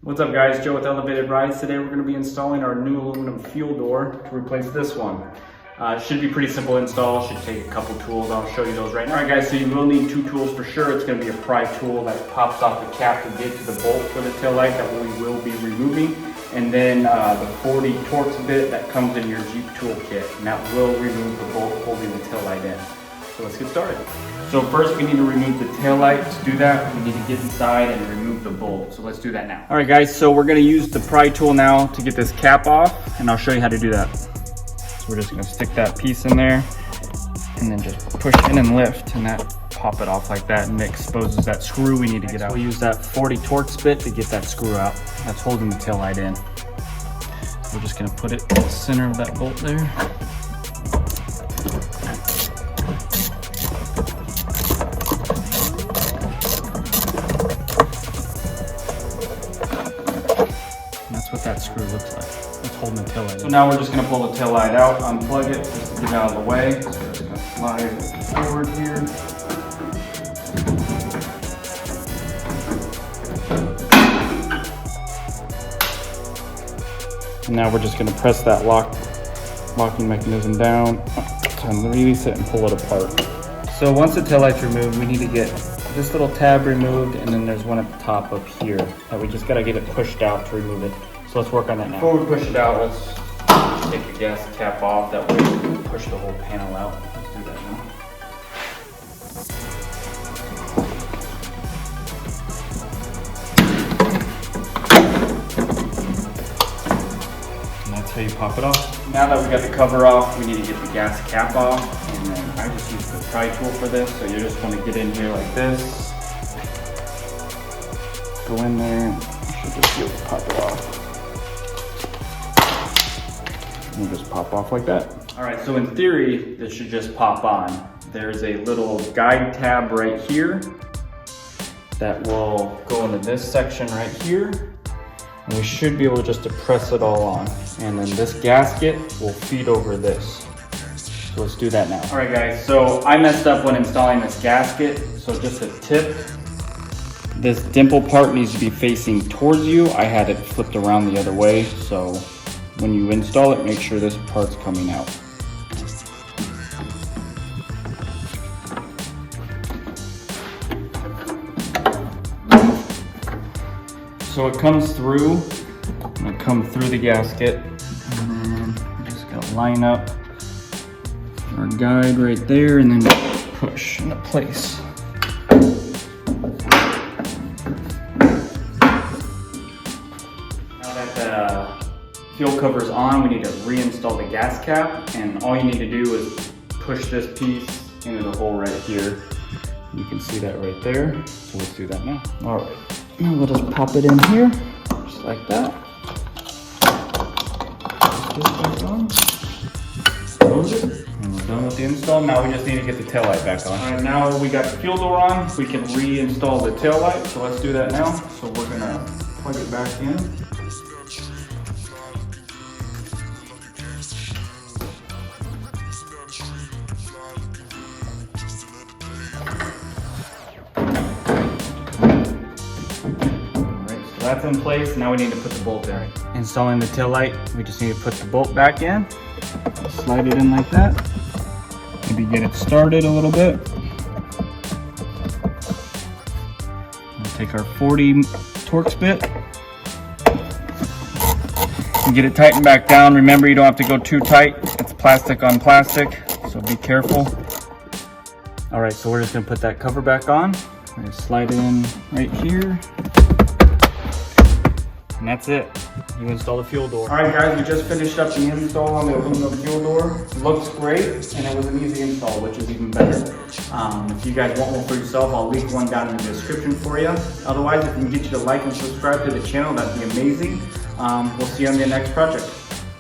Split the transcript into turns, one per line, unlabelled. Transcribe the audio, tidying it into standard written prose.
What's up guys, Joe with Elevated Rides. Today we're going to be installing our new aluminum fuel door to replace this one. Should be pretty simple install, should take a couple tools. I'll show you those right now. Alright guys, so you will need two tools for sure. It's going to be a pry tool that pops off the cap to get to the bolt for the tail light that we will be removing. And then the 40 Torx bit that comes in your Jeep toolkit, and that will remove the bolt holding the tail light in. So let's get started. So first we need to remove the tail light. To do that, we need to get inside and remove the bolt. So let's do that now. All right guys, so we're gonna use the pry tool now to get this cap off, and I'll show you how to do that. So we're just gonna stick that piece in there and then just push in and lift, and that pop it off like that, and it exposes that screw we need to get out. We'll use that 40 Torx bit to get that screw out that's holding the tail light in. So we're just gonna put it in the center of that bolt there. That's what that screw looks like. It's holding the tail light in. So now we're just gonna pull the tail light out, unplug it, just to get it out of the way. So we're just gonna slide it forward here. And now we're just gonna press that locking mechanism down to release it and pull it apart. So once the tail light's removed, we need to get this little tab removed, and then there's one at the top up here that we just gotta get it pushed out to remove it. So let's work on that now. Before we push it out, let's take the gas cap off. That way we can push the whole panel out. Let's do that now. And that's how you pop it off. Now that we got the cover off, we need to get the gas cap off. And then I just use the pry tool for this. So you just want to get in here like this. Go in there, and you should just be able to pop it off. And just pop off like that. All right, so in theory, this should just pop on. There's a little guide tab right here that will go into this section right here. And we should be able just to press it all on. And then this gasket will feed over this. So let's do that now. All right guys, so I messed up when installing this gasket. So just a tip, this dimple part needs to be facing towards you. I had it flipped around the other way. So when you install it, make sure this part's coming out. So it comes through, and it comes through the gasket, and then I'm just gonna line up our guide right there, and then push into place. Now that the fuel cover's on, we need to reinstall the gas cap, and all you need to do is push this piece into the hole right here. You can see that right there, so let's do that now. All right. Now we'll just pop it in here, just like that. Close it, and we're done with the install. Now we just need to get the tail light back on. All right, now we got the fuel door on, we can reinstall the tail light, so let's do that now. So we're gonna plug it back in. That's in place. Now we need to put the bolt in. Installing the tail light, we just need to put the bolt back in. Slide it in like that. Maybe get it started a little bit. We'll take our 40 Torx bit and get it tightened back down. Remember, you don't have to go too tight. It's plastic on plastic, so be careful. All right, so we're just gonna put that cover back on. We're gonna slide it in right here. And that's it. You install the fuel door. All right guys, we just finished up the install on the aluminum fuel door. It looks great, and it was an easy install, which is even better. If you guys want one for yourself, I'll link one down in the description for you. Otherwise, if we can get you to like and subscribe to the channel, that'd be amazing. We'll see you on the next project.